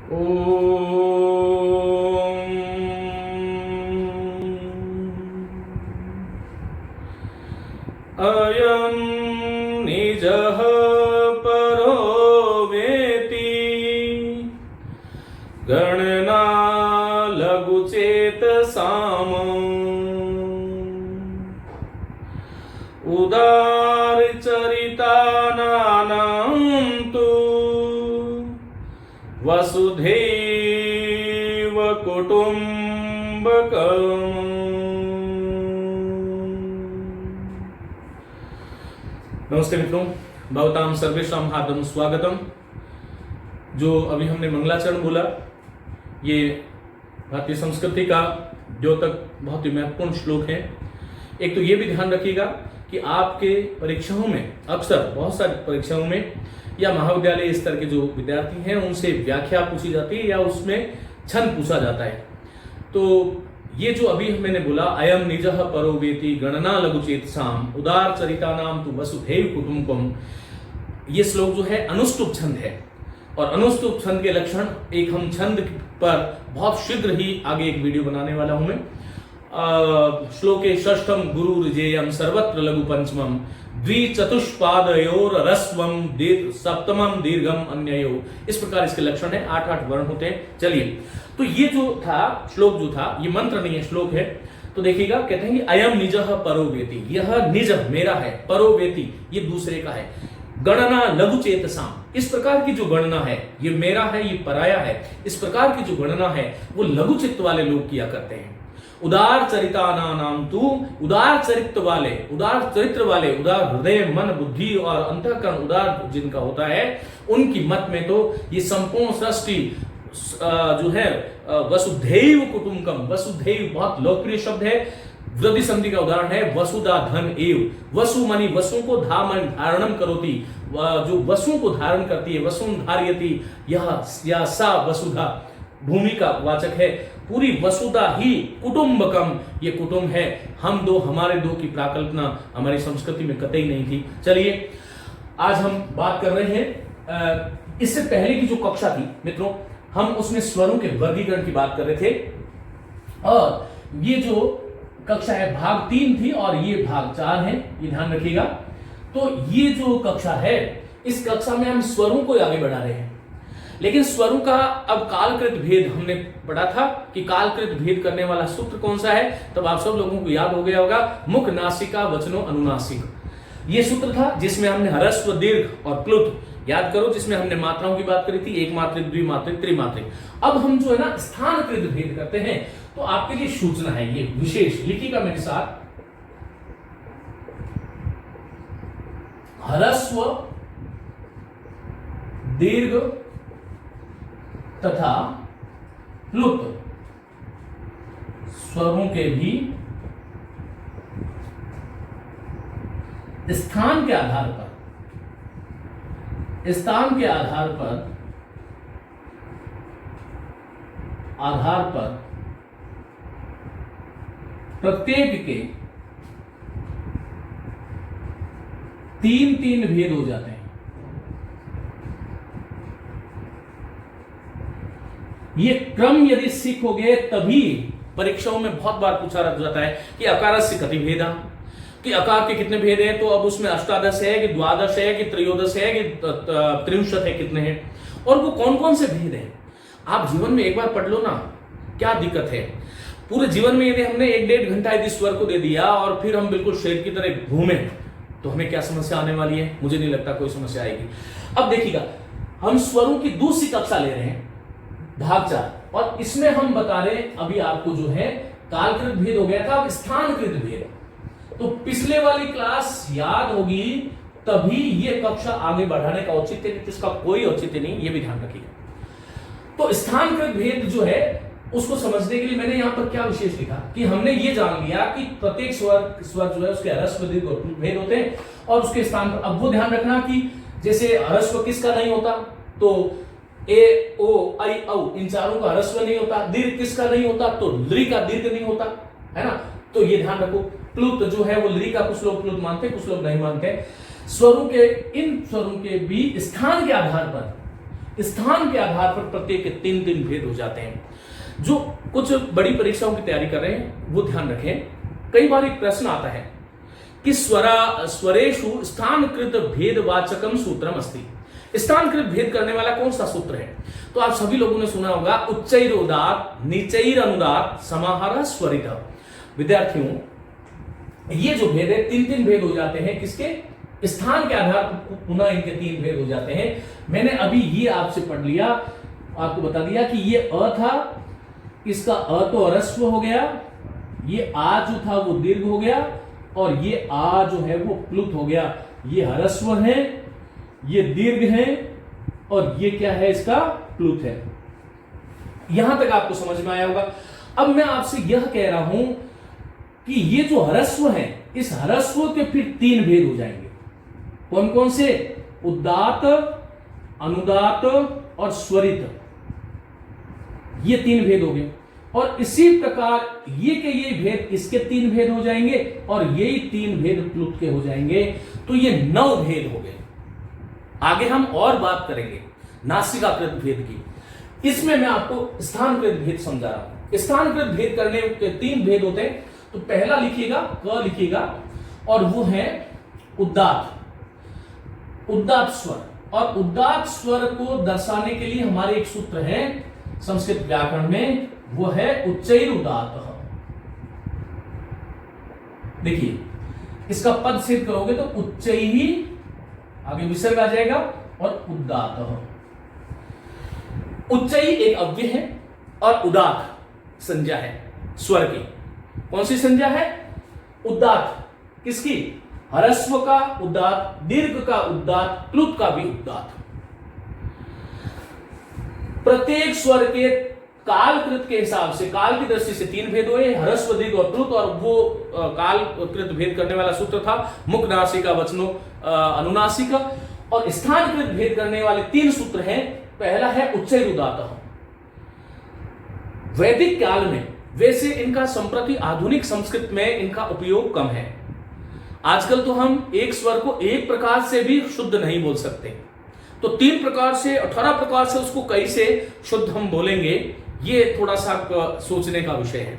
अयं निजः परो वेति गणना लघुचेतसाम् उदारचरितानां तु वसुधैव कुटुम्बकम्। नमस्ते मित्रों, भवतां सर्वेषां हार्दं स्वागतम। जो अभी हमने मंगलाचरण बोला, ये भारतीय संस्कृति का द्योतक बहुत ही महत्वपूर्ण श्लोक है। एक तो ये भी ध्यान रखिएगा कि आपके परीक्षाओं में अक्सर बहुत सारी परीक्षाओं में या महाविद्यालय स्तर के जो विद्यार्थी हैं उनसे व्याख्या पूछी जाती है या उसमें छंद पूछा जाता है। तो ये जो अभी मैंने बोला, अयम निजः परो वेति गणना लघुचेतसाम उदार चरितानाम तु वसुधैव कुटुम्बकम्, ये श्लोक जो है अनुष्टुप छंद है। और अनुष्टुप छंद के लक्षण, एक हम छंद पर बहुत शीघ्र ही आगे एक वीडियो बनाने वाला हूं मैं। श्लोके षष्ठम गुरु ऋजेयम सर्वत्र लघु पंचमम द्विचतुष्पादयोर रस्वम सप्तमम दीर्घम अन्ययो, इस प्रकार इसके लक्षण है। 8 वर्ण होते हैं। चलिए, तो ये जो था श्लोक, जो था ये मंत्र नहीं है, श्लोक है। तो देखिएगा, कहते हैं कि अयम निजः परो वेति, यह निज मेरा है, परो वेति ये दूसरे का है, गणना लघु चेतसाम, इस प्रकार की जो गणना है, ये मेरा है, ये पराया है, इस प्रकार की जो गणना है वो लघु चित्त वाले लोग किया करते हैं। उदार चरितानाम तु, उदार चरित्र वाले, उदार चरित्र वाले, उदार हृदय मन बुद्धि और अंतःकरण उदार जिनका होता है, उनकी मत में तो ये संपूर्ण सृष्टि जो है वसुधैव कुटुम्बकम्, वसुधैव बहुत लोकप्रिय शब्द है। वृद्धि संधि का उदाहरण है वसुधा धन एव, वसु मनी वसु को धा मनी धारणम करोति, जो वसु को धारण करती है, वसुम धारयति, यह सा वसुधा भूमि का वाचक है। पूरी वसुधा ही कुटुम्बकम, ये कुटुंब है। हम दो, हमारे दो की प्राकल्पना हमारी संस्कृति में कतई नहीं थी। चलिए, आज हम बात कर रहे हैं, इससे पहले की जो कक्षा थी मित्रों, हम उसमें स्वरों के वर्गीकरण की बात कर रहे थे। और ये जो कक्षा है भाग 3 थी और ये भाग 4 है, ये ध्यान रखिएगा। तो ये जो कक्षा है, इस कक्षा में हम स्वरों को आगे बढ़ा रहे हैं। लेकिन स्वरों का अब कालकृत भेद हमने पढ़ा था कि कालकृत भेद करने वाला सूत्र कौन सा है, तब आप सब लोगों को याद हो गया होगा, मुख नासिका वचनो अनुनासिक, ये सूत्र था जिसमें हमने ह्रस्व दीर्घ और प्लुत याद करो, जिसमें हमने मात्राओं की बात करी थी, एक मात्रिक, द्विमात्रिक, त्रिमात्रिक। अब हम जो है ना स्थानकृत भेद करते हैं। तो आपके लिए सूचना है ये विशेष, लिखिएगा मेरे साथ, ह्रस्व दीर्घ तथा प्लुत स्वरों के भी स्थान के आधार पर प्रत्येक के 3 भेद हो जाते हैं। ये क्रम यदि सीखोगे तभी परीक्षाओं में बहुत बार पूछा जाता है कि अकारस्य कति भेदा, कि आकार के कितने भेद हैं। तो अब उसमें अष्टादश है कि द्वादश है कि त्रयोदश है कि त्रिंशत है, कितने हैं, और वो कौन कौन से भेद हैं। आप जीवन में एक बार पढ़ लो ना, क्या दिक्कत है। पूरे जीवन में यदि हमने 1-1.5 घंटा यदि स्वर को दे दिया और फिर हम बिल्कुल शेर की तरह घूमे, तो हमें क्या समस्या आने वाली है? मुझे नहीं लगता कोई समस्या आएगी। अब देखिएगा, हम स्वरों की दूसरी कक्षा ले रहे हैं, भाग 4, और इसमें हम बता रहे हैं अभी आपको जो है कालकृत भेद हो गया था, अब स्थानकृत भेद। तो पिछले वाली क्लास याद होगी तभी ये कक्षा आगे बढ़ाने का औचित्य, इसका कोई औचित्य नहीं, ये भी ध्यान रखिएगा। तो स्थानकृत भेद जो है उसको समझने के लिए मैंने यहां पर क्या विशेष लिखा कि हमने ये जान लिया कि प्रत्येक स्वर जो है उसके ह्रस्व दीर्घ और प्लुत भेद होते हैं और उसके स्थान पर। अब वो ध्यान रखना कि जैसे ह्रस्व किसका नहीं होता, तो ए ओ आई औ इन चारों का ह्रस्व नहीं होता। दीर्घ किसका नहीं होता, तो लृ का दीर्घ नहीं होता, है ना। तो ये ध्यान रखो। प्लुत जो है वो लृ का कुछ लोग प्लुत मानते हैं, कुछ लोग नहीं मानते। स्वरों के, इन स्वरों के भी स्थान के आधार पर स्थान के आधार पर प्रत्येक के 3-3 भेद हो जाते हैं। जो कुछ बड़ी परीक्षाओं की तैयारी कर रहे हैं वो ध्यान रखें, कई बार एक प्रश्न आता है कि स्वरेषु स्थानकृत भेदवाचकम सूत्रम अस्ति। स्थानकृत भेद करने वाला कौन सा सूत्र है? तो आप सभी लोगों ने सुना होगा उच्चैरोदात नीचैर अनुदात समाहार स्वरित। विद्यार्थियों ये जो भेद है 3-3 भेद हो जाते हैं, किसके? स्थान के आधार पर पुनः इनके 3 भेद हो जाते हैं। मैंने अभी ये आपसे पढ़ लिया, आपको बता दिया कि ये अ था, इसका अ तो ह्रस्व हो गया, ये आ जो था वो दीर्घ हो गया, और ये आ जो है वो प्लुत हो गया। ये ह्रस्व है, ये दीर्घ है, और ये क्या है? इसका प्लुत है। यहां तक आपको समझ में आया होगा। अब मैं आपसे यह कह रहा हूं कि ये जो ह्रस्व है, इस ह्रस्व के फिर 3 भेद हो जाएंगे। कौन कौन से? उदात्त, अनुदात्त और स्वरित। ये 3 भेद हो गए। और इसी प्रकार ये के ये भेद, इसके 3 भेद हो जाएंगे, और यही 3 भेद प्लुत के हो जाएंगे। तो ये 9 भेद हो गए। आगे हम और बात करेंगे नासिकाकृत भेद की। इसमें मैं आपको स्थानकृत भेद समझा रहा हूं। स्थानकृत भेद करने के 3 भेद होते हैं। तो पहला लिखिएगा, क लिखिएगा, और वो है उदात्त, उदात्त स्वर। और उदात्त स्वर को दर्शाने के लिए हमारे एक सूत्र है संस्कृत व्याकरण में, वो है उच्चैरुदात्तः। देखिए इसका पद सिद्ध करोगे तो उच्चैहि, आगे विसर्ग आ जाएगा, और उदात्तः। उच्चैहि एक अव्यय है, और उदात्त संज्ञा है स्वर की। कौन सी संज्ञा है? उदात्त। किसकी? ह्रस्व का उदात्त, दीर्घ का उदात्त, प्लुत का भी उदात्त। प्रत्येक स्वर के कालकृत के हिसाब से, काल की दृष्टि से 3 भेद हुए, ह्रस्व, दीर्घ और प्लुत। और वो कालकृत भेद करने वाला सूत्र था मुख नासिका वचनो अनुनासिका। और स्थानकृत भेद करने वाले 3 सूत्र हैं। पहला है उच्चैरुदात्तः। वैदिक काल में, वैसे इनका संप्रति आधुनिक संस्कृत में इनका उपयोग कम है। आजकल तो हम एक स्वर को एक प्रकार से भी शुद्ध नहीं बोल सकते, तो 3 प्रकार से, 18 प्रकार से उसको कैसे शुद्ध हम बोलेंगे, ये थोड़ा सा सोचने का विषय है।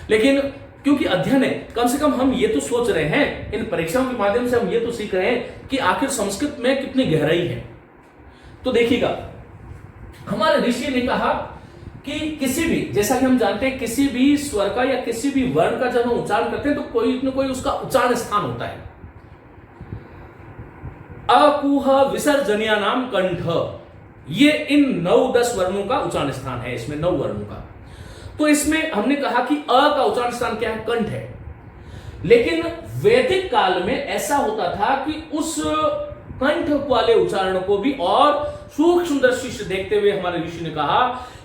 लेकिन क्योंकि अध्ययन है, कम से कम हम ये तो सोच रहे हैं, इन परीक्षाओं के माध्यम से हम ये तो सीख रहे हैं कि आखिर संस्कृत में कितनी गहराई है। तो देखिएगा, हमारे ऋषि ने कहा कि किसी भी, जैसा कि हम जानते हैं, किसी भी स्वर का या किसी भी वर्ण का जब हम उच्चारण करते हैं तो कोई न कोई उसका उच्चारण स्थान होता है। अकुह विसर्जनिया नाम कंठ, ये इन 9-10 वर्णों का उच्चारण स्थान है। इसमें 9 वर्णों का। तो इसमें हमने कहा कि अ का उच्चारण स्थान क्या है? कंठ है। लेकिन वैदिक काल में ऐसा होता था कि उस कंठ वाले उच्चारण को भी और सूक्ष्म दृष्टि से देखते हुए हमारे ऋषि ने कहा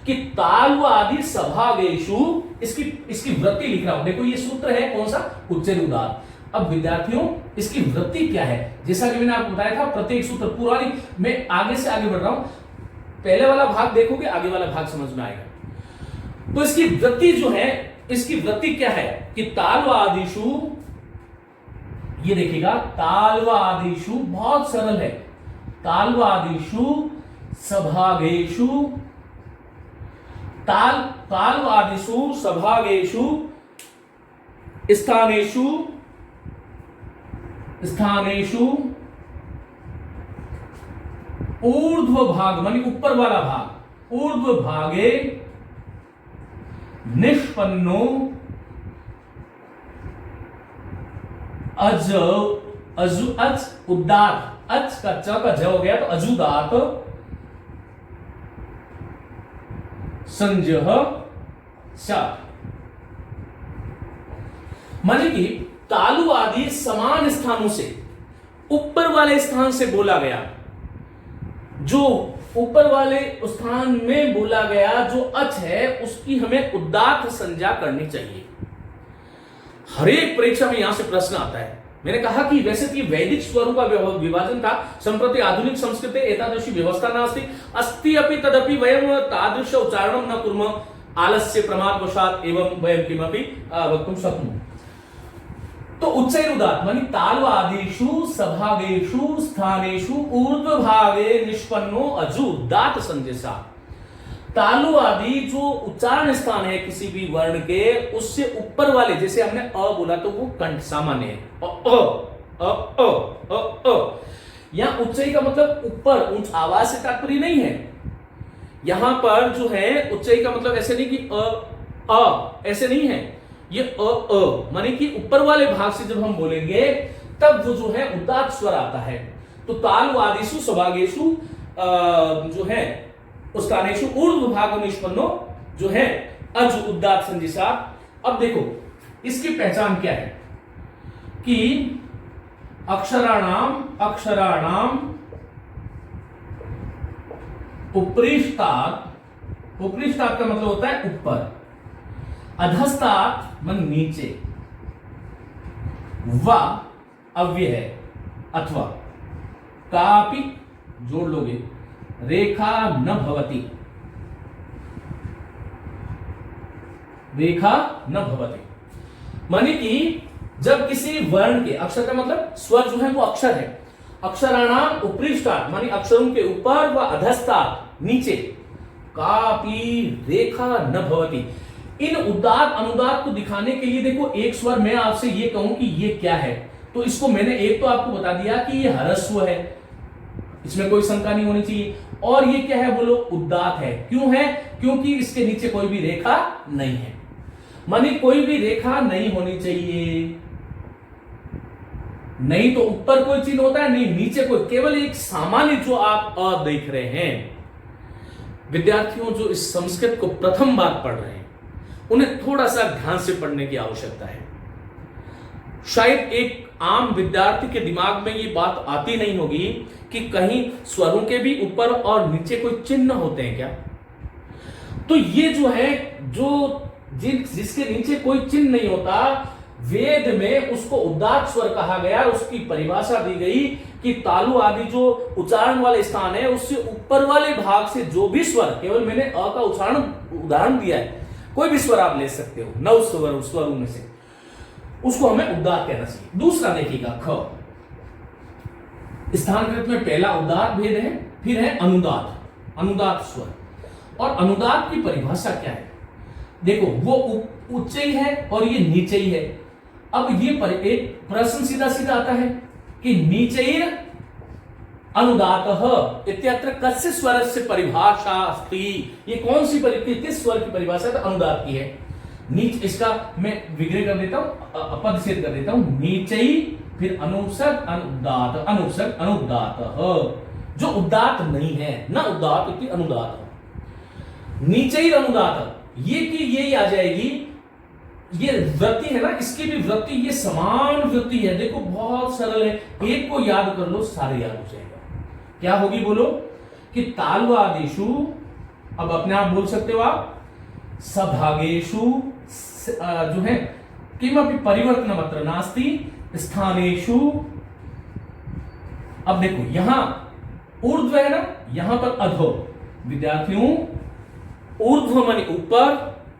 कि तालु आदि सभागेषु, इसकी वृत्ति लिख रहा हूं। देखो ये सूत्र है कौन सा? उच्चैरुदात्त। अब विद्यार्थियों इसकी वृत्ति क्या है? जैसा कि मैंने आपको बताया था, प्रत्येक सूत्र पुरानी, मैं आगे से आगे बढ़ रहा हूं, पहले वाला भाग देखोगे, आगे वाला भाग समझ में आएगा। तो इसकी वृत्ति जो है, इसकी वृत्ति क्या है कि तालु आदिषु, ये देखिएगा, तालु आदिषु बहुत सरल है। तालु आदिषु सभागेषु, तालु आदिषु सभागेषु स्थानेषु ऊर्ध्व भाग, मानी ऊपर वाला भाग, ऊर्ध्व भागे निष्पन्नो अज उदात्त, अच का च का ज हो गया तो अजुदात संजह सा, माने कि तालु आदि समान स्थानों से, ऊपर वाले स्थान से बोला गया, जो ऊपर वाले स्थान में बोला गया जो अच है, उसकी हमें उदात्त संज्ञा करनी चाहिए। हर एक परीक्षा में यहां से प्रश्न आता है। मैंने कहा कि वैसे तो वैदिक स्वरों का विभाजन था, संप्रति आधुनिक संस्कृते एतादृशी व्यवस्था नास्ति, अस्ति अपि तदपि वयं तादृश उच्चारणं न कुर्मः आलस्य प्रमादवशात् एवं वयं किमपि वक्तुं शक्नुमः। तो उच्चैरुदात्त मानी तालवादिषु सभागेषु स्थानेषु ऊर्ध्वभागे निष्पन्नो अजु उदात्त संजसा। तालु आदि जो उच्चारण स्थान है किसी भी वर्ण के, उससे ऊपर वाले, जैसे हमने अ बोला तो वो कंठ सामान्य है, यहां उच्चाई का मतलब ऊपर, ऊंच आवाज से तात्पर्य नहीं है। यहां पर जो है उच्चाई का मतलब ऐसे नहीं कि ऐसे नहीं है, ये माने कि ऊपर वाले भाग से जब हम बोलेंगे तब वो जो है उदात्त स्वर आता है। तो तालु आदिषु सभागेषु जो है स्थानेषु ऊर्ध्व भाग निष्पन्नो जो है अज उदात्त संजसा। अब देखो इसकी पहचान क्या है कि अक्षराणाम उपरिष्टात् का मतलब होता है ऊपर, अधस्तात् मन नीचे, व अव्यय है अथवा, कापि जोड़ लोगे, रेखा न भवति, रेखा न भवति माने कि जब किसी वर्ण के, अक्षर का मतलब स्वर जो है वो अक्षर है, अक्षराणाम उपरिष्टात् माने अक्षरों के ऊपर व अधस्तात् नीचे, कापि रेखा न भवति। इन उदात्त अनुदात्त को दिखाने के लिए देखो एक स्वर मैं आपसे ये कहूं कि ये क्या है, तो इसको मैंने एक तो आपको बता दिया कि ये ह्रस्व है, इसमें कोई शंका नहीं होनी चाहिए। और ये क्या है बोलो, उदात्त है। क्यों है? क्योंकि इसके नीचे कोई भी रेखा नहीं है, मानी कोई भी रेखा नहीं होनी चाहिए। नहीं तो ऊपर कोई चिन्ह होता है, नहीं नीचे कोई, केवल एक सामान्य जो आप अ देख रहे हैं। विद्यार्थियों जो इस संस्कृत को प्रथम बार पढ़ रहे हैं उन्हें थोड़ा सा ध्यान से पढ़ने की आवश्यकता है। शायद एक आम विद्यार्थी के दिमाग में ये बात आती नहीं होगी कि कहीं स्वरों के भी ऊपर और नीचे कोई चिन्ह होते हैं क्या। तो ये जो है जिसके नीचे कोई चिन्ह नहीं होता, वेद में उसको उदात्त स्वर कहा गया। उसकी परिभाषा दी गई कि तालु आदि जो उच्चारण वाले स्थान है उससे ऊपर वाले भाग से जो भी स्वर, केवल मैंने अ का उदाहरण दिया है, कोई भी स्वर आप ले सकते हो, 9 स्वरों में से, उसको हमें उदात्त कहना चाहिए। दूसरा देखिएगा ख, स्थानकृत में पहला उदात्त भेद है, फिर है अनुदात्त स्वर। और अनुदात्त की परिभाषा क्या है? देखो वो उच्चई है और ये नीचई है। अब ये एक प्रश्न सीधा सीधा आता है कि नीचैर अनुदातः इत्यत्र कस्य स्वरस्य परिभाषा अस्ति। ये कौन सी किस स्वर की परिभाषा है? तो अनुदात की है। नीच, इसका मैं विग्रह कर देता हूं, अपदच्छेद कर देता हूं, नीचई फिर अनुसर्ग अनुदात, अनुसर्ग अनुदातः, जो उदात नहीं है, न उदात इति अनुदात, नीचैर अनुदात, ये की यही आ जाएगी। ये वृत्ति है ना, इसकी भी वृत्ति, ये समान वृत्ति है। देखो बहुत सरल है, एक को याद कर लो सारे याद हो जाएगा। क्या होगी बोलो कि तालवादिषु, अब अपने आप बोल सकते हो आप, सभागेषु जो है किमपि परिवर्तनमत्र नास्ति, स्थानेषु। अब देखो यहां ऊर्ध्व है ना, यहां पर अधो। विद्यार्थियों ऊर्ध्व माने ऊपर,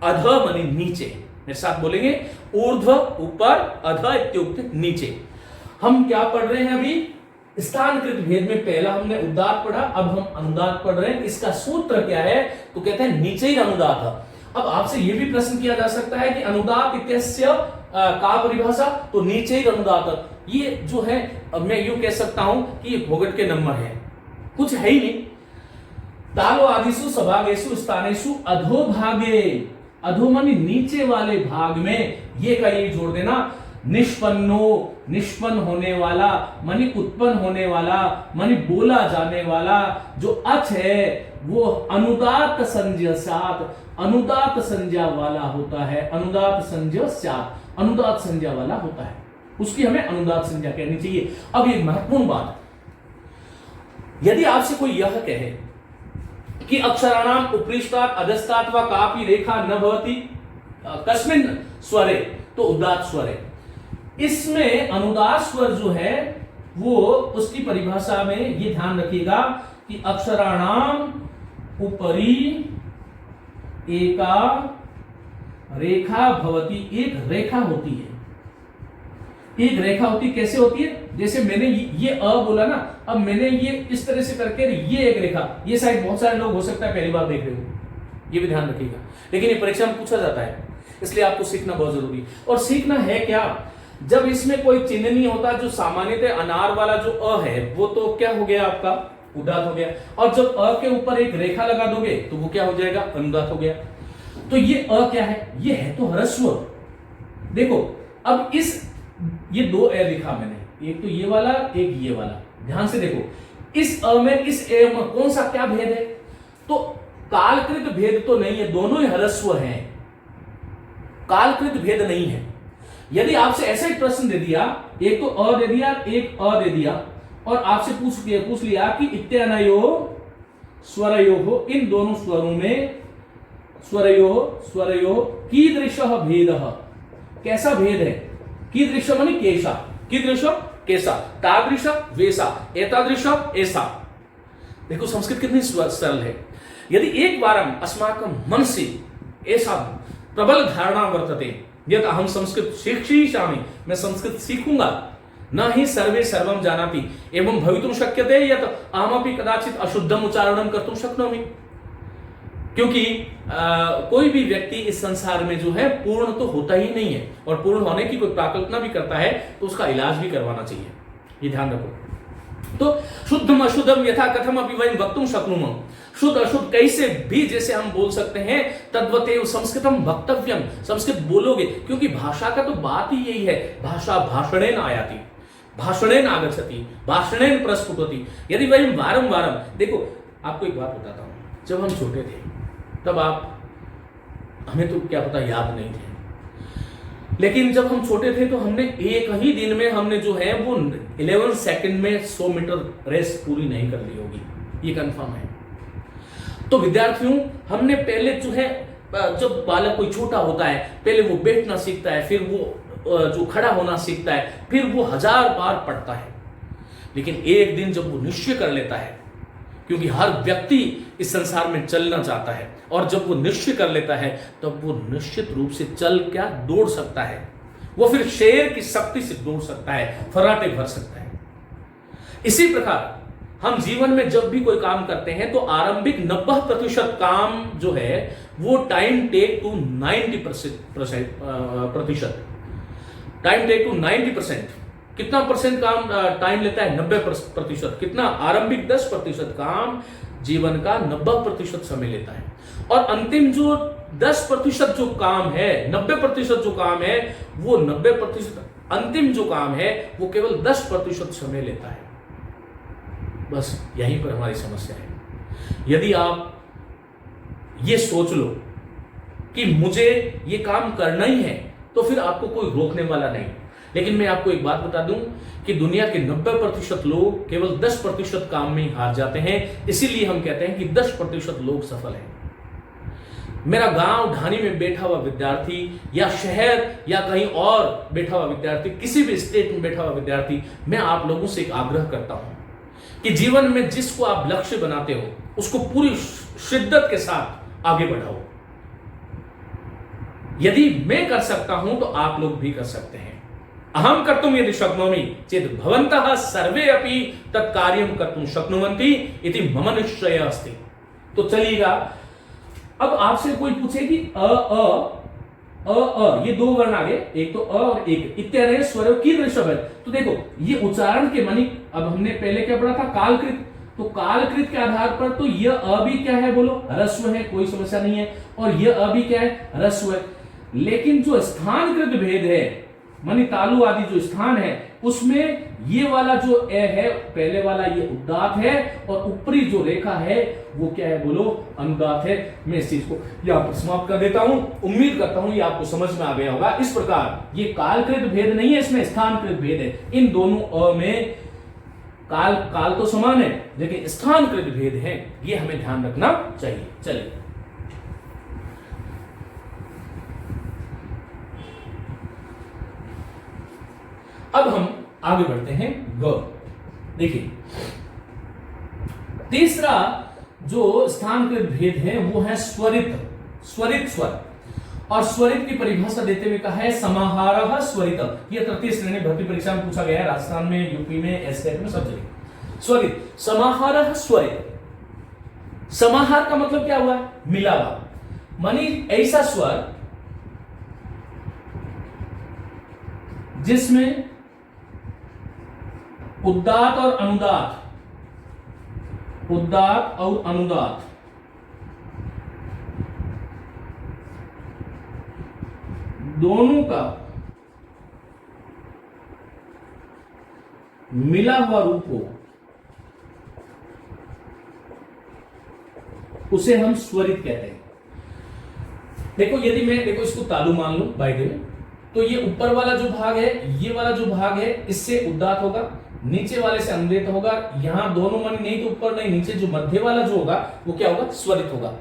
अध माने नीचे। मेरे साथ बोलेंगे, ऊर्ध्व ऊपर, अध इत्युक्त नीचे। हम क्या पढ़ रहे हैं अभी? स्थानकृत भेद में पहला हमने उदात्त पढ़ा, अब हम अनुदात्त पढ़ रहे हैं। इसका सूत्र क्या है? तो कहते हैं नीचैर अनुदातः। अब आपसे यह भी प्रश्न किया जा सकता है कि अनुदात्त इत्यस्य का परिभाषा, तो नीचैर अनुदातः ये जो है, अब मैं यूं कह सकता हूं कि ये भोगट के नंबर है, कुछ है ही नहीं। तालो आदिषु सभागेषु स्थानेषु अधोभागे, अधो मानी नीचे वाले भाग में, ये का ये जोड़ देना, निष्पन्नो, निष्पन्न होने वाला मानी उत्पन्न होने वाला मानी बोला जाने वाला, जो अच है वो अनुदात्त संज्ञा साथ, अनुदात्त संज्ञा वाला होता है। अनुदात्त संज्ञा साथ, अनुदात्त संज्ञा वाला होता है, उसकी हमें अनुदात्त संज्ञा कहनी चाहिए। अब एक महत्वपूर्ण बात, यदि आपसे कोई यह कहे कि अक्षराणाम उपरिष्टात् अधस्तात् व कापि रेखा न भवति कस्मिन् स्वरे, तो उदात्त स्वर है। इसमें अनुदात्त स्वर जो है वो, उसकी परिभाषा में ये ध्यान रखिएगा कि अक्षराणाम उपरि एका रेखा भवति, एक रेखा होती है। एक रेखा होती है, कैसे होती है, जैसे मैंने ये अ बोला ना, अब मैंने ये इस तरह से करके ये एक रेखा, ये शायद बहुत सारे लोग हो सकता है पहली बार देख रहे हो, ये भी ध्यान रखिएगा, लेकिन ये परीक्षा में पूछा जाता है, इसलिए आपको सीखना बहुत जरूरी है। और सीखना है क्या, जब इसमें कोई चिन्ह नहीं होता, जो सामान्यतः अनार वाला जो अ है वो तो क्या हो गया आपका, उदात्त हो गया, और जब अ के ऊपर एक रेखा लगा दोगे तो वो क्या हो जाएगा, अनुदात हो गया। तो ये अ क्या है, ये है तो ह्रस्व। देखो अब ये दो ए लिखा मैंने, एक तो ये वाला, एक ये वाला, ध्यान से देखो, इस अ में इस ए में कौन सा क्या भेद है, तो कालकृत भेद तो नहीं है, दोनों ही ह्रस्व हैं, कालकृत भेद नहीं है। यदि आपसे ऐसा ही प्रश्न दे दिया, एक तो अ दे दिया, एक अ दे दिया, और आपसे पूछ लिया कि इत्यानयो स्वरयो, इन दोनों स्वरों में स्वरयो कीदृशः भेदः, कैसा भेद है, कीदृश माने कैसा, कीदृश कैसा, तादृश वैसा, एतादृश ऐसा। देखो संस्कृत कितनी सरल है। यदि एक बार अस्माकं मनसि ऐसा प्रबल धारणा वर्तते यत् अहम संस्कृत शिक्षिष्यामि, मैं संस्कृत सीखूंगा, न ही सर्वे सर्वं जानाति एवं भवितुं शक्यते यत् अहमपि कदाचित अशुद्धम उच्चारणं कर्तुं शक्नोमि। क्योंकि कोई भी व्यक्ति इस संसार में जो है पूर्ण तो होता ही नहीं है, और पूर्ण होने की कोई प्राकल्पना भी करता है तो उसका इलाज भी करवाना चाहिए, ये ध्यान रखो। तो शुद्धम अशुद्धम यथा कथम अपि वयं वक्तुं शक्नुमः, शुद्ध अशुद्ध कैसे भी जैसे हम बोल सकते हैं, तद्वतेव संस्कृतम वक्तव्यम, संस्कृत बोलोगे, क्योंकि भाषा का तो बात ही यही है, भाषा भाषणेन आयाति, भाषणेन आगच्छति, भाषणेन प्रस्फुटति। यदि वयं वारं वारं, देखो आपको एक बात बताता हूं, जब हम छोटे थे तब हमें तो क्या पता याद नहीं थे, लेकिन जब हम छोटे थे तो हमने एक ही दिन में हमने जो है वो 11 सेकंड में 100 मीटर रेस पूरी नहीं कर ली होगी, ये कंफर्म है। तो विद्यार्थियों, हमने पहले जो है, जब बालक कोई छोटा होता है पहले वो बैठना सीखता है, फिर वो जो खड़ा होना सीखता है, फिर वो 1000 बार पढ़ता है, लेकिन एक दिन जब वो निश्चय कर लेता है, क्योंकि हर व्यक्ति इस संसार में चलना चाहता है, और जब वो निश्चय कर लेता है तब वो निश्चित रूप से चल क्या दौड़ सकता है, वो फिर शेर की शक्ति से दौड़ सकता है, फर्राटे भर सकता है। इसी प्रकार हम जीवन में जब भी कोई काम करते हैं तो आरंभिक 90% काम जो है वो time take to 90%, time take to 90%। कितना परसेंट काम टाइम लेता है, 90%। कितना, आरंभिक 10% काम जीवन का 90% समय लेता है, और अंतिम जो 10% जो काम है, 90% जो काम है, वो 90% अंतिम जो काम है वो केवल 10% समय लेता है। बस यहीं पर हमारी समस्या है। यदि आप ये सोच लो कि मुझे ये काम करना ही है तो फिर आपको कोई रोकने वाला नहीं। लेकिन मैं आपको एक बात बता दूं कि दुनिया के 90% लोग केवल 10% काम में ही हार जाते हैं, इसीलिए हम कहते हैं कि 10% लोग सफल हैं। मेरा गांव ढानी में बैठा हुआ विद्यार्थी, या शहर या कहीं और बैठा हुआ विद्यार्थी, किसी भी स्टेट में बैठा हुआ विद्यार्थी, मैं आप लोगों से एक आग्रह करता हूं कि जीवन में जिसको आप लक्ष्य बनाते हो उसको पूरी शिद्दत के साथ आगे बढ़ाओ। यदि मैं कर सकता हूं तो आप लोग भी कर सकते हैं। अहम कर्तुम यदि शक्नोमि चेत् भवन्तः सर्वे अपि तत्कार्यं कर्तुं शक्नुवन्ति इति मम निश्चय अस्ति। तो चलिएगा, अब आपसे कोई पूछे कि ये दो वर्ण आगे, एक तो अ और एक इत्यादि स्वरों की दृश्य, तो देखो ये उच्चारण के मानी, अब हमने पहले क्या पढ़ा था, कालकृत, तो कालकृत के आधार पर तो यह अ भी क्या है, बोलो ह्रस्व है, कोई समस्या नहीं है, और यह अ भी क्या है, ह्रस्व है। लेकिन जो स्थानकृत भेद है, मानी तालु आदि जो स्थान है, उसमें ये वाला जो ए है, पहले वाला ये उदात्त है, और ऊपरी जो रेखा है वो क्या है, बोलो अनुदात्त है। मैं इस चीज को यहां पर समाप्त कर देता हूं। उम्मीद करता हूं ये आपको समझ में आ गया होगा। इस प्रकार ये कालकृत भेद नहीं है, इसमें स्थानकृत भेद है। इन दोनों अ में काल तो समान है, लेकिन स्थानकृत भेद है, ये हमें ध्यान रखना चाहिए। चलिए अब हम आगे बढ़ते हैं। ग, देखिए तीसरा जो स्थानकृत भेद है वो है स्वरित स्वर। और स्वरित की परिभाषा देते हुए कहा है समाहारः स्वरितः। ये तृतीय श्रेणी भर्ती परीक्षा में पूछा गया है, राजस्थान में, यूपी में, एसटेट में, सब जगह। स्वरित, समाहारः स्वरित। समाहार का मतलब क्या हुआ? मिला हुआ, मानी ऐसा स्वर जिसमें उदात्त और अनुदात्त, उदात्त और अनुदात्त दोनों का मिला हुआ रूप हो, उसे हम स्वरित कहते हैं। देखो यदि मैं इसको तालु मान लूं बाय द वे, तो ये ऊपर वाला जो भाग है, ये वाला जो भाग है, इससे उदात्त होगा, नीचे वाले से अनुदेत होगा। यहां दोनों मानी नहीं तो ऊपर नहीं नीचे, जो मध्य वाला जो होगा वो क्या होगा? स्वरित होगा।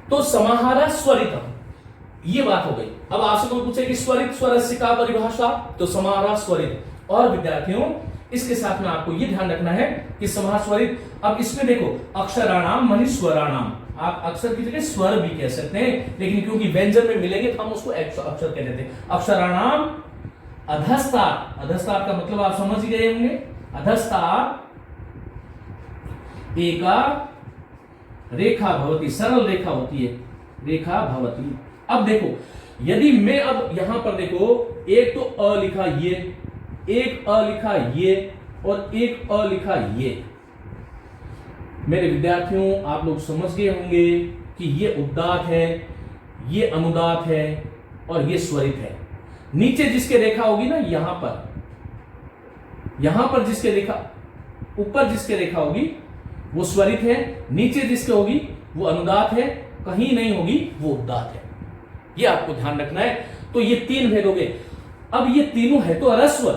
तो समाहारः स्वरितः, ये बात हो गई। अब आपसे कोई पूछे कि स्वरित स्वरस्य का परिभाषा, तो समाहारः स्वरित। और विद्यार्थियों इसके साथ में आपको ये ध्यान रखना है कि समाहार स्वरित। अब इसमें देखो अक्षराणाम मानी स्वराणाम, आप अक्षर की जगह स्वर भी कह सकते हैं, लेकिन क्योंकि व्यंजन में मिलेंगे तो हम उसको अक्षर कह देते हैं। अक्षराणाम अधस्तात्, अधस्तात् का मतलब आप समझ ही गए होंगे। अधस्तात् एका रेखा भवती, सरल रेखा होती है, रेखा भवती। अब देखो यदि मैं अब यहां पर देखो, एक तो अ लिखा ये, एक अ लिखा ये, और एक अ लिखा ये। मेरे विद्यार्थियों आप लोग समझ गए होंगे कि ये उदात्त है, ये अनुदात्त है और ये स्वरित है। नीचे जिसके रेखा होगी ना, यहां पर जिसके रेखा, ऊपर जिसके रेखा होगी वो स्वरित है, नीचे जिसके होगी वो अनुदात्त है, कहीं नहीं होगी वो उदात्त है। ये आपको ध्यान रखना है। तो ये तीन भेद हो गए। अब ये तीनों है तो अरस्व,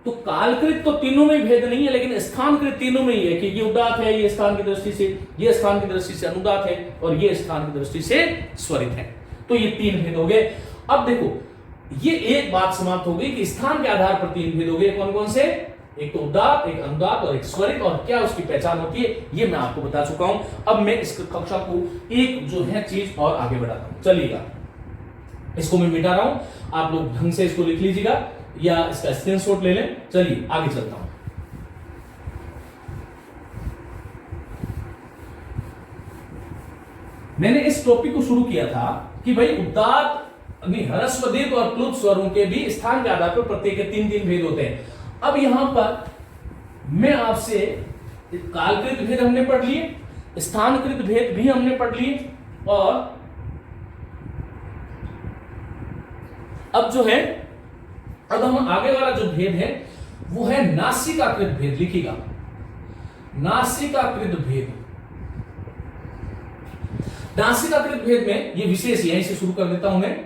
तो कालकृत तो तीनों में भेद नहीं है, लेकिन स्थानकृत तीनों में ही है कि ये उदात्त है, ये स्थान की दृष्टि से, ये स्थान की दृष्टि से अनुदात्त है, और ये स्थान की दृष्टि से स्वरित है। तो ये तीन भेद हो गए। अब देखो ये एक बात समाप्त हो गई कि स्थान के आधार पर तीन भेद हो गए। कौन कौन से? एक तो उदात्त, एक अनुदात्त और एक स्वरित। और क्या उसकी पहचान होती है ये मैं आपको बता चुका हूं। अब मैं इस कक्षा को एक जो है चीज और आगे बढ़ाता हूं। चलिएगा, इसको मैं मिटा रहा हूं, आप लोग ढंग से इसको लिख लीजिएगा या इसका स्क्रीनशॉट ले लें। चलिए आगे चलता हूं। मैंने इस टॉपिक को शुरू किया था कि भाई उदात्त ह्रस्व दीर्घ और प्लुत स्वरों के भी स्थान के आधार पर प्रत्येक के तीन तीन भेद होते हैं। अब यहां पर मैं आपसे कालकृत भेद हमने पढ़ लिए, स्थानकृत भेद भी हमने पढ़ लिए, और अब जो है, अब हम आगे वाला जो भेद है वो है नासिकाकृत भेद। लिखिएगा नासिकाकृत भेद। नासिकाकृत भेद में ये विशेष यहीं से शुरू कर देता हूं मैं।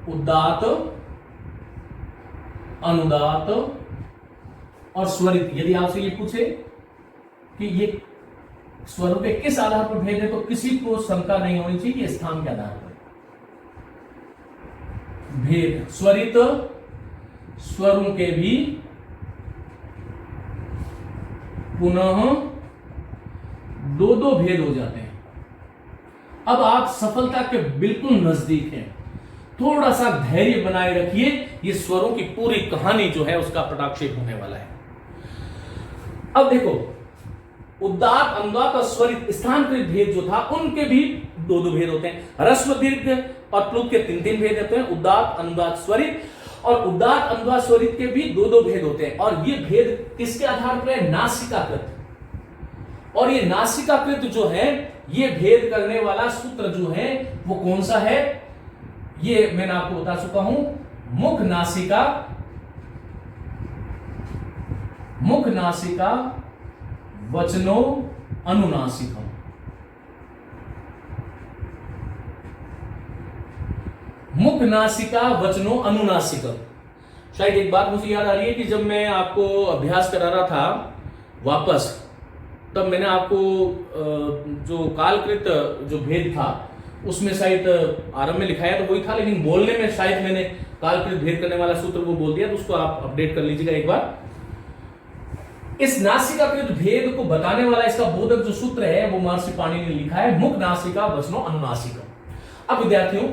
उदात्त, अनुदात्त और स्वरित। यदि आपसे ये पूछे कि ये स्वरों के किस आधार पर भेद है, तो किसी को शंका नहीं होनी चाहिए, स्थान के आधार पर भेद। स्वरित स्वरों के भी पुनः दो दो भेद हो जाते हैं। अब आप सफलता के बिल्कुल नजदीक हैं, थोड़ा सा धैर्य बनाए रखिए, ये स्वरों की पूरी कहानी जो है उसका पटाक्षेप होने वाला है। अब देखो उदात्त, अनुदात्त और स्वरित स्थानकृत भेद जो था उनके भी दो दो भेद होते हैं। ह्रस्व दीर्घ और प्लुत के तीन तीन भेद होते हैं, उदात्त, अनुदात्त, स्वरित। और उदात्त, अनुदात्त, स्वरित के भी दो दो भेद होते हैं। और ये भेद किसके आधार पर है? नासिकाकृत। और ये नासिकाकृत जो है, ये भेद करने वाला सूत्र जो है वो कौन सा है? ये मैंने आपको बता चुका हूं, मुख नासिका, मुख नासिका वचनो अनुनासिकम। मुख नासिका वचनो अनुनासिकम। शायद एक बात मुझे याद आ रही है कि जब मैं आपको अभ्यास करा रहा था वापस, तब मैंने आपको जो कालकृत जो भेद था उसमें शायद आरंभ में लिखाया तो वही था, लेकिन बोलने में शायद मैंने कालकृत भेद करने वाला सूत्र वो बोल दिया, तो उसको आप अपडेट कर लीजिएगा एक बार। इस नासिकाकृत भेद को बताने वाला इसका बोधक जो सूत्र है वो महर्षि पाणिनि ने लिखा है, मुख नासिका वचनो अनुनासिकम। अब विद्यार्थियों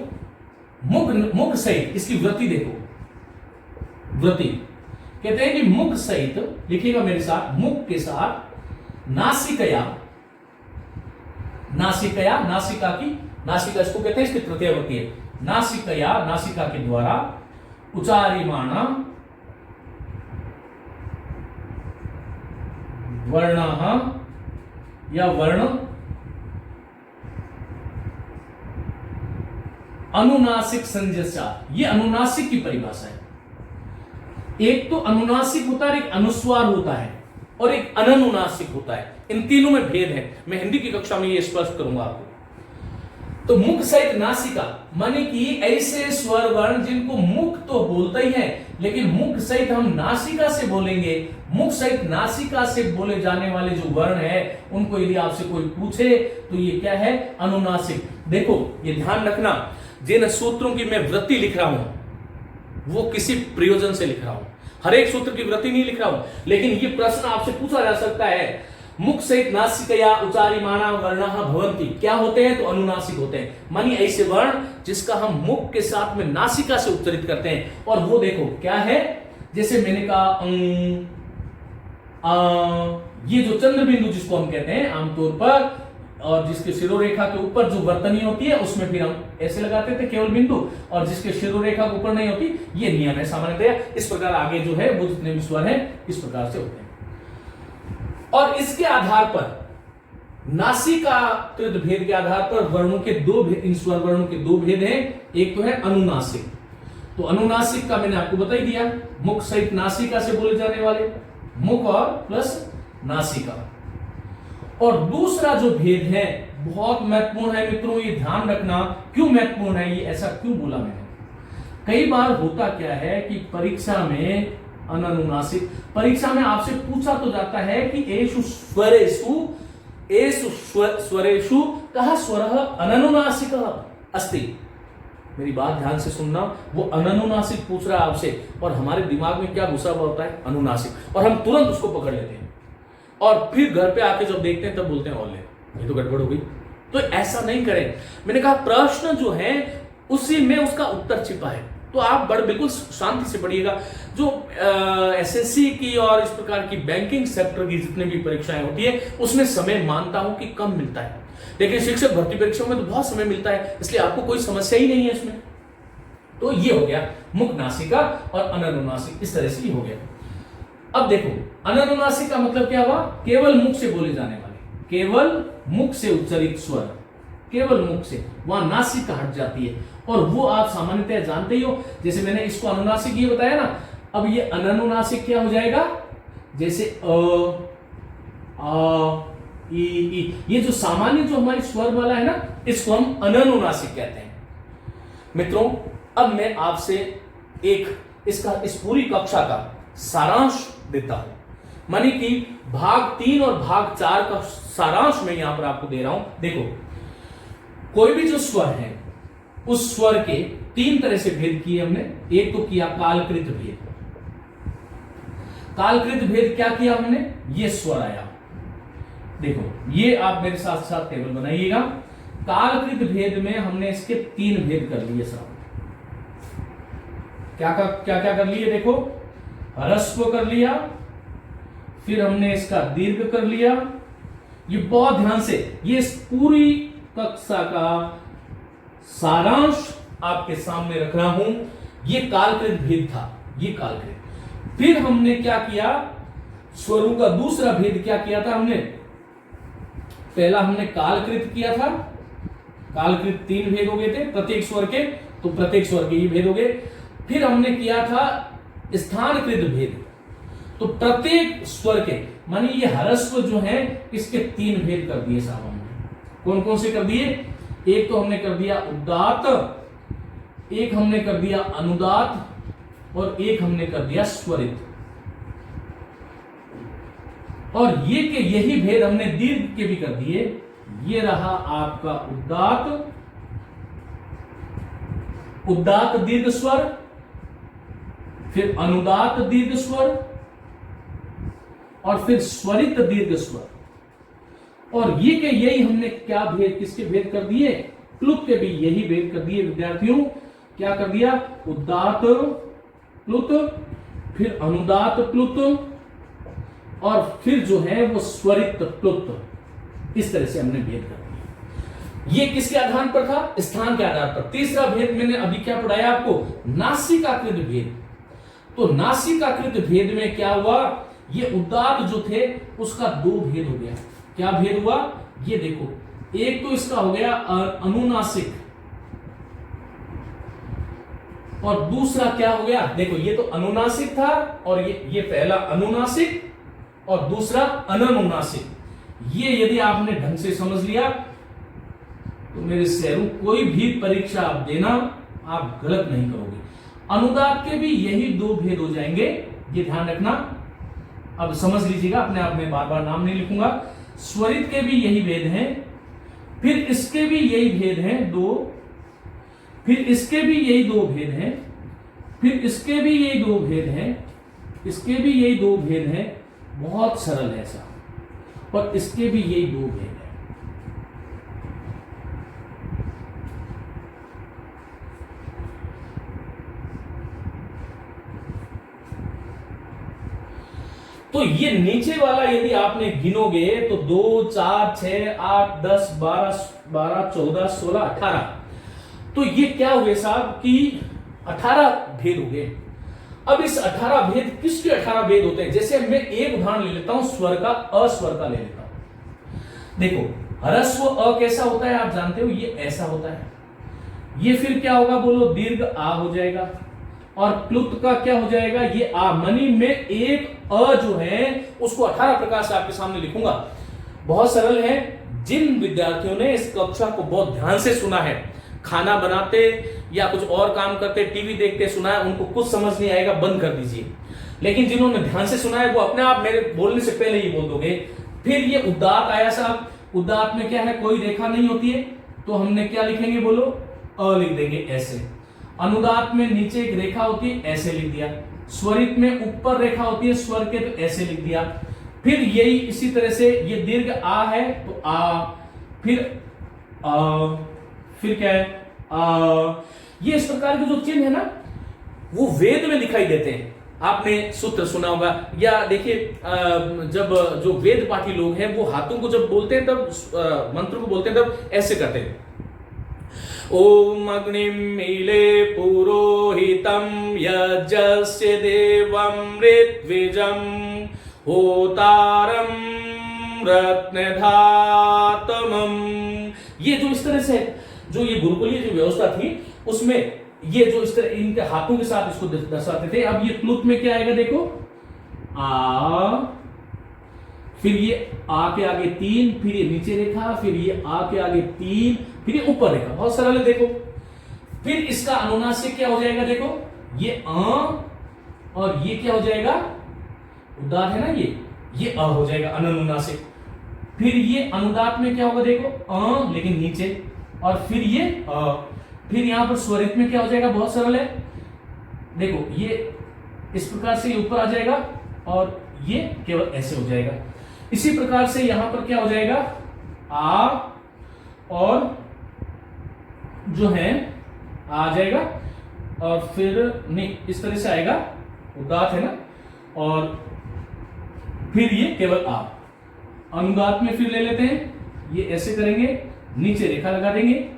मुख सहित इसकी वृत्ति देखो, वृत्ति कहते हैं कि मुख सहित, लिखिएगा मेरे साथ, मुख के साथ नासिकया, नासिकया, नासिका इसको कहते हैं, इसकी तृतीय वृत्ति है, नासिकया, नासिका के द्वारा उच्चार्यमाण वर्ण या वर्ण अनुनासिक संजस्या, ये अनुनासिक की परिभाषा है। एक तो अनुनासिक होता है, एक अनुस्वार होता है और एक अननुनासिक होता है। इन तीनों में भेद है। मैं हिंदी की कक्षा में ये स्पष्ट करूंगा आपको। तो मुख सहित नासिका माने कि ऐसे स्वर वर्ण जिनको मुख तो बोलता ही है, लेकिन मुख सहित हम नासिका से बोलेंगे। मुख सहित नासिका से बोले जाने वाले जो वर्ण है उनको यदि आपसे कोई पूछे तो ये क्या है? अनुनासिक। देखो ये ध्यान रखना, जिन सूत्रों की मैं वृत्ति लिख रहा हूं वो किसी प्रयोजन से लिख रहा हूं, हर एक सूत्र की वृत्ति नहीं लिख रहा हूं। लेकिन ये प्रश्न आपसे पूछा जा सकता है, मुख सहित नासिकया उच्चार्यमाणा वर्णाः भवन्ति, क्या होते हैं? तो अनुनासिक होते हैं। मानी ऐसे वर्ण जिसका हम मुख के साथ में नासिका से उच्चारित करते हैं। और वो देखो क्या है, जैसे मैंने कहा ये जो चंद्र बिंदु जिसको हम कहते हैं आमतौर पर, और जिसके शिरोरेखा के ऊपर जो वर्तनी होती है उसमें फिर हम ऐसे लगाते थे केवल बिंदु, और जिसके शिरोरेखा के ऊपर नहीं होती, ये नियम है सामान्यतः। इस प्रकार आगे जो है वो जितने भी स्वर हैं इस प्रकार से होते हैं। और इसके आधार पर नासिका कृत भेद के आधार पर वर्णों के दो भेद, इन स्वर वर्णों के दो भेद हैं। एक तो है अनुनासिक, तो अनुनासिक का मैंने आपको बता ही दिया, मुख सहित नासिका से बोले जाने वाले, मुख और प्लस नासिका। और दूसरा जो भेद है बहुत महत्वपूर्ण है मित्रों, ये ध्यान रखना। क्यों महत्वपूर्ण है ये, ऐसा क्यों बोला मैंने? कई बार होता क्या है कि परीक्षा में अनुनासिक, परीक्षा में आपसे पूछा तो जाता है कि एषु स्वरेषु कः स्वरः अननुनासिकः अस्ति। मेरी बात ध्यान से सुनना, वो अननुनासिक पूछ रहा है आपसे, और हमारे दिमाग में क्या घुसा हुआ होता है? अनुनासिक, और हम तुरंत उसको पकड़ लेते हैं, और फिर घर पे आके जब देखते हैं तब बोलते हैं ओले ये तो गड़बड़ हो गई। तो ऐसा नहीं करें। मैंने कहा प्रश्न जो है उसी में उसका उत्तर छिपा है, तो आप बिल्कुल शांति से पढ़िएगा। जो एसएससी की और इस प्रकार की बैंकिंग सेक्टर की जितने भी परीक्षाएं होती है उसमें समय मानता हूं कि कम मिलता है, लेकिन शिक्षक भर्ती परीक्षाओं में तो बहुत समय मिलता है, इसलिए आपको कोई समस्या ही नहीं है इसमें। तो ये हो गया मुख नासिका और अननुनासिक, इस तरह से ही हो गया। अब देखो अननुनासिक का मतलब क्या हुआ? केवल मुख से बोले जाने वाले, केवल मुख से उच्चारित स्वर, केवल मुख से, वहां नासिका हट जाती है। और वो आप सामान्यतः जानते ही हो, जैसे मैंने इसको अनुनासिक ये बताया ना, अब ये अननुनासिक क्या हो जाएगा? जैसे ई, ये जो सामान्य जो हमारी स्वर वाला है ना, इसको हम अननुनासिक कहते हैं। मित्रों अब मैं आपसे इस पूरी कक्षा का सारांश देता हूं, मानी कि भाग 3 और भाग 4 का सारांश मैं यहां पर आपको दे रहा हूं। देखो कोई भी जो स्वर है उस स्वर के 3 तरह से भेद किए हमने। एक तो किया कालकृत भेद। कालकृत भेद क्या किया हमने? ये स्वर आया, देखो ये आप मेरे साथ साथ टेबल बनाइएगा। कालकृत भेद में हमने इसके 3 भेद कर लिए साहब। क्या क्या कर लिए? देखो ह्रस्व कर लिया, फिर हमने इसका दीर्घ कर लिया। ये बहुत ध्यान से, ये इस पूरी कक्षा का सारांश आपके सामने रख रहा हूं। ये कालकृत भेद था, ये कालकृत। फिर हमने क्या किया? स्वरों का दूसरा भेद क्या किया था हमने? पहला हमने कालकृत किया था, कालकृत 3 भेद हो गए थे प्रत्येक स्वर के, तो प्रत्येक स्वर के ये भेद हो गए। फिर हमने किया था स्थानकृत भेद, तो प्रत्येक स्वर के, मानी ये ह्रस्व जो है इसके 3 भेद कर दिए साहब हमने। कौन कौन से कर दिए? एक तो हमने कर दिया उदात्त, एक हमने कर दिया अनुदात्त, और एक हमने कर दिया स्वरित। और ये के यही भेद हमने दीर्घ के भी कर दिए। ये रहा आपका उदात्त दीर्घ स्वर, फिर अनुदात्त दीर्घ स्वर, और फिर स्वरित दीर्घ स्वर। और ये के यही हमने क्या भेद, किसके भेद कर दिए? क्लुप्त के भी यही भेद कर दिए विद्यार्थियों क्या कर दिया, उदात्त प्लुत, फिर अनुदात्त प्लुत, और फिर जो है वो स्वरित प्लुत। इस तरह से हमने भेद कर दिया। ये किसके आधार पर था, स्थान के आधार पर। तीसरा भेद मैंने अभी क्या पढ़ाया आपको, नासिकाकृत भेद। तो नासिकाकृत भेद में क्या हुआ, ये उदात्त जो थे उसका दो भेद हो गया। क्या भेद हुआ, ये देखो, एक तो इसका हो गया अनुनासिक, और दूसरा क्या हो गया, देखो ये तो अनुनासिक था, और ये पहला अनुनासिक और दूसरा अननुनासिक। ये यदि आपने ढंग से समझ लिया तो मेरे शहरों कोई भी परीक्षा आप देना, आप गलत नहीं करोगे। अनुदात के भी यही दो भेद हो जाएंगे, ये ध्यान रखना। अब समझ लीजिएगा, अपने आप में बार बार नाम नहीं लिखूंगा। स्वरित के भी यही भेद हैं, फिर इसके भी यही भेद हैं दो, फिर इसके भी यही दो भेद हैं, फिर इसके भी यही दो भेद हैं, इसके भी यही दो भेद हैं। बहुत सरल है ऐसा। और इसके भी यही दो भेद हैं। तो ये नीचे वाला यदि आपने गिनोगे तो 2, 4, 6, 8, 10, 12, 14, 16, 18। तो ये क्या हुए साहब कि 18 भेद हो गए। अब इस 18 भेद, किसके 18 भेद होते हैं? जैसे मैं एक उदाहरण ले लेता हूं, स्वर का, अस्वर का ले लेता हूं। देखो, ह्रस्व अ कैसा होता है आप जानते हो, ये ऐसा होता है। ये फिर क्या होगा बोलो, दीर्घ आ हो जाएगा। और प्लुत का क्या हो जाएगा, ये आ। मनी में एक अ जो है उसको 18 प्रकार से आपके सामने लिखूंगा। बहुत सरल है। जिन विद्यार्थियों ने इस कक्षा को बहुत ध्यान से सुना है, खाना बनाते या कुछ और काम करते, टीवी देखते सुना है, उनको कुछ समझ नहीं आएगा, बंद कर दीजिए। लेकिन जिन्होंने ध्यान से सुना है वो अपने आप मेरे बोलने से पहले ही बोल दोगे। फिर ये उदात्त आया साहब। उदात्त में क्या है, कोई रेखा नहीं होती है, तो हमने क्या लिखेंगे बोलो, अ लिख देंगे ऐसे। अनुदात्त में नीचे एक रेखा होती है, ऐसे लिख दिया। स्वरित में ऊपर रेखा होती है स्वर के, तो ऐसे लिख दिया। फिर यही इसी तरह से ये दीर्घ आ है तो आ, फिर आ, फिर क्या है आ। ये इस प्रकार के जो चिन्ह है ना, वो वेद में दिखाई देते हैं। आपने सूत्र सुना होगा, या देखिए जब जो वेद पाठी लोग हैं वो हाथों को जब बोलते हैं तब मंत्र को बोलते हैं तब ऐसे करते हैं। ओम अग्निम मीले पुरोहितम यज्ञस्य देवम ऋत्विजम होतारम रत्नधातमम। ये जो इस तरह से जो ये गुरुकुलीय जो व्यवस्था थी उसमें ये जो इस तरह इनके हाथों के साथ इसको दर्शाते थे। अब ये प्लुत में क्या आएगा देखो, आ, फिर ये आ के आगे 3, फिर ये नीचे रेखा, फिर ये आ के आगे 3, फिर ये ऊपर रेखा। बहुत सरल है देखो। फिर इसका अनुनासिक क्या हो जाएगा देखो, ये अ, और ये क्या हो जाएगा, उदात्त है ना, ये अ हो जाएगा अननुनासिक। फिर ये अनुदात्त में क्या होगा देखो, अ लेकिन नीचे, और फिर ये अ। फिर यहां पर स्वरित में क्या हो जाएगा, बहुत सरल है देखो, ये इस प्रकार से ऊपर आ जाएगा और ये केवल ऐसे हो जाएगा। इसी प्रकार से यहां पर क्या हो जाएगा, आ और जो है आ जाएगा, और फिर नहीं इस तरह से आएगा, उदात्त है ना, और फिर ये केवल आ। अनुदात्त में फिर ले लेते हैं, ये ऐसे करेंगे, नीचे रेखा लगा देंगे,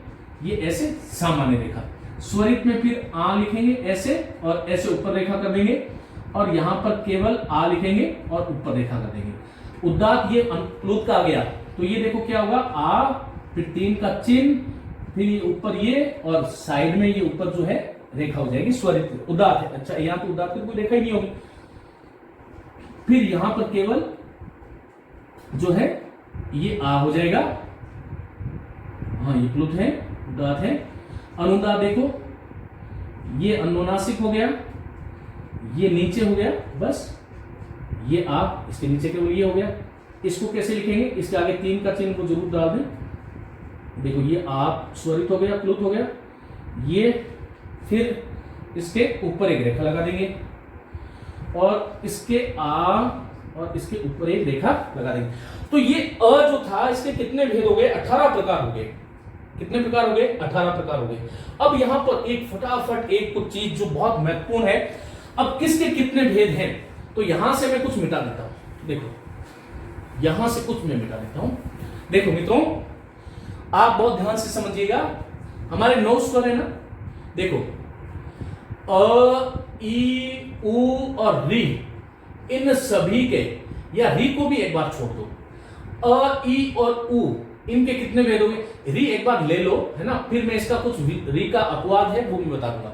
ये ऐसे सामान्य रेखा। स्वरित में फिर आ लिखेंगे ऐसे, और ऐसे ऊपर रेखा कर देंगे, और यहां पर केवल आ लिखेंगे और ऊपर रेखा कर देंगे। उदात्त ये प्लुत का आ गया, तो ये देखो क्या होगा, आ, फिर 3 का चिन्ह, फिर ये ऊपर ये, और साइड में ये ऊपर जो है रेखा हो जाएगी स्वरित उदात्त है। अच्छा, यहां तो उदात्त की कोई रेखा ही नहीं होगी। फिर यहां पर केवल जो है ये आ हो जाएगा, हाँ ये प्लुत है, उदात्त है। अनुदात्त देखो, ये अनुनासिक हो गया, ये नीचे हो गया, बस ये आ, इसके नीचे केवल ये हो गया। इसको कैसे लिखेंगे, इसके आगे 3 का चिन्ह को जरूर डाल दें। देखो ये आप स्वरित हो गया, प्लुत हो गया, ये फिर इसके ऊपर एक रेखा लगा देंगे, और इसके आ और इसके ऊपर एक रेखा लगा देंगे। तो ये अ जो था, इसके कितने भेद हो गए, 18 प्रकार हो गए। कितने प्रकार हो गए? 18 प्रकार हो गए। अब यहां पर एक फटाफट एक कुछ चीज जो बहुत महत्वपूर्ण है, अब किसके कितने भेद हैं, तो यहां से मैं कुछ मिटा देता हूं। देखो यहां से कुछ मैं मिटा देता हूं। देखो मित्रों, आप बहुत ध्यान से समझिएगा, हमारे 9 स्वर है ना। देखो अ, ई, उ और री, इन सभी के, या री को भी एक बार छोड़ दो, अ, ई और उ, इनके कितने भेद होंगे? री एक बार ले लो, है ना, फिर मैं इसका कुछ री का अपवाद है वो भी बता दूंगा।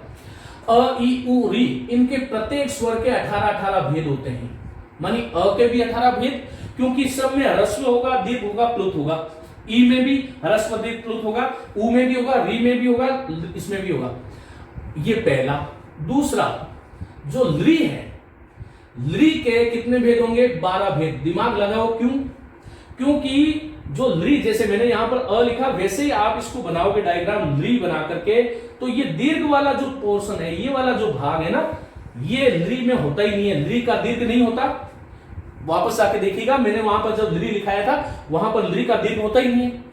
अ, ई, उ, री, इनके प्रत्येक स्वर के 18 भेद होते हैं। मानी अ के भी 18 भेद, क्योंकि सब में ह्रस्व होगा, दीर्घ होगा, प्लुत होगा। ई में भी ह्रस्व दीर्घ प्लुत होगा, उ में भी होगा, री में भी होगा, इसमें भी होगा। ये पहला। दूसरा, जो ली है, ली के कितने भेद होंगे? 12 भेद। दिमाग लगाओ, क्यों? क्योंकि जो ली, जैसे मैंने यहां पर अ लिखा, वैसे ही आप इसको बनाओगे डायग्राम ली बना करके, तो ये दीर्घ वाला जो पोर्शन है, ये वाला जो भाग है ना, ये ली में होता ही नहीं है। ली का दीर्घ नहीं होता। वापस आके देखिएगा, मैंने वहां पर जब ली लिखाया था, वहां पर ली का दीर्घ होता ही नहीं है।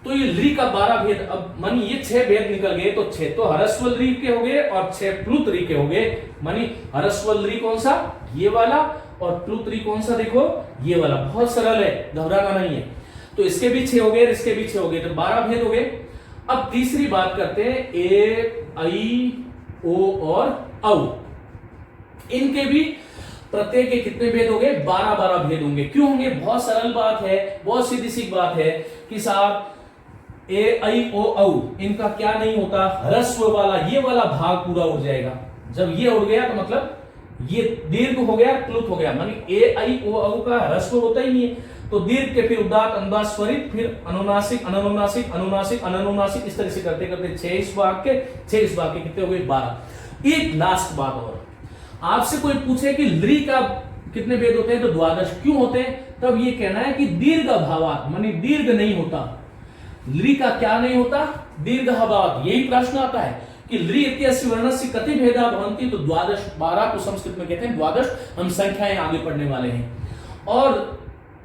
तो ये ली का 12 भेद, अब मानी ये 6 भेद निकल गए, तो 6 तो ह्रस्व ली के हो गए और 6 प्लुत री के हो गए। मानी ह्रस्व ली कौन सा? ये वाला। और प्लुत री कौन सा? देखो ये वाला। बहुत सरल है, घबराना नहीं है। तो इसके भी 6 हो गए, इसके भी 6 हो गए, तो 12 भेद हो गए। अब तीसरी बात करते हैं, ए, आई, ओ और औ, इनके भी प्रत्येक के कितने भेद हो गए? 12 भेद होंगे। क्यों होंगे? बहुत सरल बात है, बहुत सीधी सी बात है कि साहब ए, आई, ओ, औ, इनका क्या नहीं होता? ह्रस्व वाला, ये वाला भाग पूरा उड़ जाएगा। जब ये उड़ गया तो मतलब ये दीर्घ हो गया, प्लुत हो गया। मानी ए, आई, ओ, औ का ह्रस्व होता ही नहीं है। तो दीर्घ के फिर उदात्त, अनुदात्त, स्वरित, फिर अनुनासिक, अनुनासिक, अनुनासिक, अनुनासिक, इस तरह से करते करते 6 इस भाग के, 6 इस भाग के कितने हो गए? 12। एक लास्ट बात और, आपसे कोई पूछे कि ली का कितने भेद होते हैं, तो 12 क्यों होते हैं, तब ये कहना है कि दीर्घ अभावात, मानी दीर्घ नहीं होता। ली का क्या नहीं होता? दीर्घ अभावात। यही प्रश्न आता है कि ली इत्यस्य वर्णस्य कति भेदा भवन्ति, तो 12 को संस्कृत में कहते हैं 12। हम संख्याएं आगे पढ़ने वाले हैं। और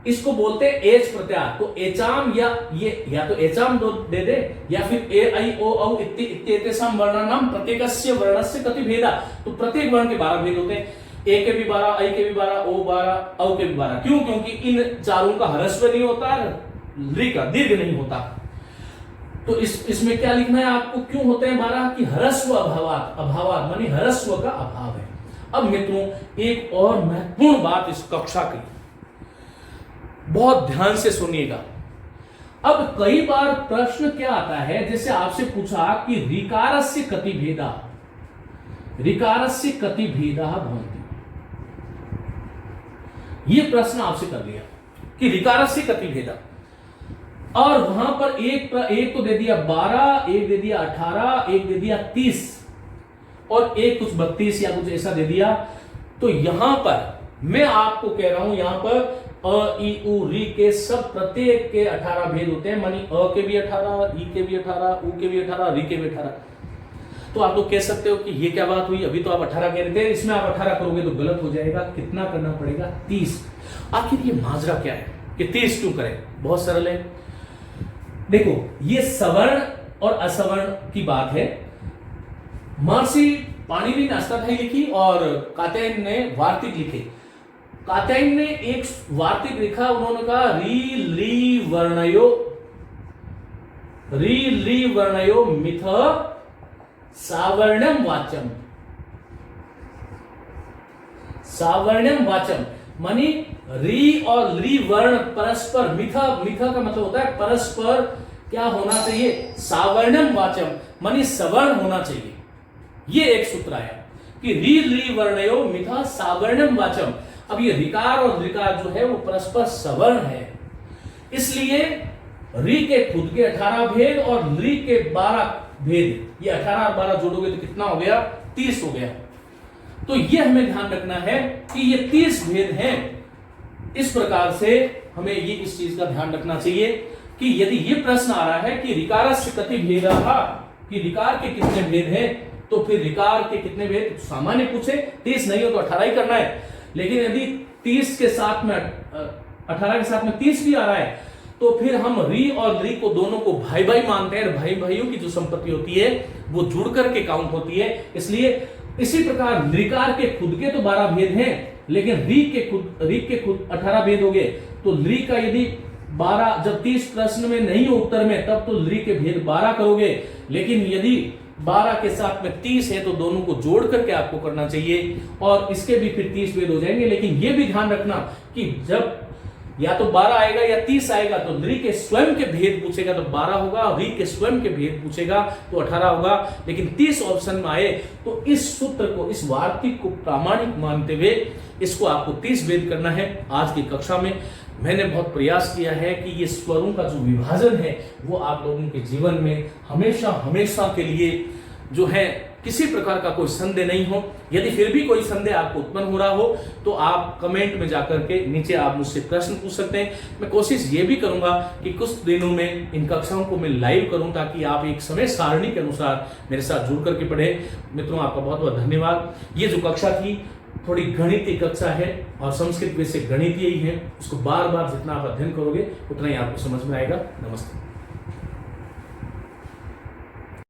इसको बोलते हैं एच प्रत्यार। तो एचाम, या तो एचाम दे दे, या फिर ए, आई, ओ, औ इत्येतेषां वर्णानां प्रत्येकस्य वर्णस्य कति भेदा। तो प्रत्येक वर्ण के 12 भेद होते हैं। ए के भी 12, आई के भी 12, ओ 12, औ के भी 12। क्यों? क्योंकि इन चारों का ह्रस्व नहीं होता, ली का दीर्घ नहीं होता। तो इसमें क्या लिखना है आपको? क्यों होते हैं 12? कि ह्रस्व अभावात, अभावात मानी ह्रस्व का अभाव है। अब मित्रों, एक और महत्वपूर्ण बात इस कक्षा की, बहुत ध्यान से सुनिएगा। अब कई बार प्रश्न क्या आता है, जैसे आपसे पूछा कि ऋकारस्य कति भेदा, ऋकारस्य कति भेदा भवन्ति, ये प्रश्न आपसे कर दिया कि ऋकारस्य कति भेदा, और वहां पर एक तो दे दिया 12, एक दे दिया 18, एक दे दिया 30, और एक कुछ 32 या कुछ ऐसा दे दिया। तो यहां पर मैं आपको कह रहा हूं, यहां पर अ, ई, उ, री के सब प्रत्येक के 18 भेद होते हैं। मानी अ के भी 18, ई के भी 18, उ के भी 18, री के भी 18। तो आप लोग कह सकते हो कि ये क्या बात हुई, अभी तो आप 18 कह रहे थे, इसमें आप 18 करोगे तो गलत हो जाएगा। कितना करना पड़ेगा? 30। आखिर ये माजरा क्या है कि 30 क्यों करें? बहुत सरल है। देखो, ये सवर्ण और असवर्ण की बात है। महर्षि पाणिनि ने अष्टाध्यायी लिखी और कात्यायन ने वार्तिक लिखे। कात्यायन ने एक वार्तिक लिखा, उन्होंने कहा री ली वर्णयो मिथ सावर्णम वाचम, सावर्णम वाचम, मानी री और ली वर्ण परस्पर, मिथा का मतलब होता है परस्पर क्या होना चाहिए? सावर्णम वाचम, मानी सवर्ण होना चाहिए। ये एक सूत्र आया कि री वर्णयो मिथा सावर्णम वाचम। अब ये ऋकार और ऋकार जो है वो परस्पर सवर्ण है, इसलिए री के खुद के 18 भेद और ली के 12 भेद, ये 18 और 12 जोड़ोगे तो कितना हो गया? 30 हो गया। तो ये हमें ध्यान रखना है कि ये 30 भेद हैं। इस प्रकार से हमें ये इस चीज का ध्यान रखना चाहिए कि यदि ये प्रश्न आ रहा है कि ऋकारस्य कति भेदः, कि ऋकार के कितने भेद हैं, तो फिर ऋकार के कितने भेद सामान्य पूछे, 30 नहीं हो तो 18 ही करना है। लेकिन यदि 30 के साथ में 18 के साथ में 30 भी आ रहा है तो फिर हम री और री को दोनों को भाई भाई मानते हैं। भाई भाइयों की जो संपत्ति होती है वो जुड़ करके काउंट होती है। इसलिए इसी प्रकार नृकार के खुद के तो 12 भेद हैं, लेकिन री के खुद 18 भेद हो गए। तो ली का यदि 12, जब 30 प्रश्न में नहीं हो उत्तर में, तब तो ली के भेद 12 करोगे। लेकिन यदि 12 के साथ में 30 है तो दोनों को जोड़ करके आपको करना चाहिए, और इसके भी फिर 30 भेद हो जाएंगे। लेकिन यह भी ध्यान रखना कि जब या तो 12 आएगा या 30 आएगा, तो री के स्वयं के भेद पूछेगा तो 12 होगा, और री के स्वयं के भेद पूछेगा तो 18 होगा। लेकिन 30 ऑप्शन में आए तो इस सूत्र को, इस वार्तिक को प्रामाणिक मानते हुए इसको आपको 30 भेद करना है। आज की कक्षा में मैंने बहुत प्रयास किया है कि ये स्वरों का जो विभाजन है वो आप लोगों के जीवन में हमेशा हमेशा के लिए जो है किसी प्रकार का कोई संदेह नहीं हो। यदि फिर भी कोई संदेह आपको उत्पन्न हो रहा हो तो आप कमेंट में जाकर के नीचे आप मुझसे प्रश्न पूछ सकते हैं। मैं कोशिश ये भी करूंगा कि कुछ दिनों में इन कक्षाओं को मैं लाइव करूं, ताकि आप एक समय सारणी के अनुसार मेरे साथ जुड़ करके पढ़ें। मित्रों, आपका बहुत बहुत धन्यवाद। ये जो कक्षा थी थोड़ी गणितीय कक्षा है, और संस्कृत वैसे गणितीय ही है, उसको बार बार जितना आप अध्ययन करोगे उतना ही आपको समझ में आएगा। नमस्ते।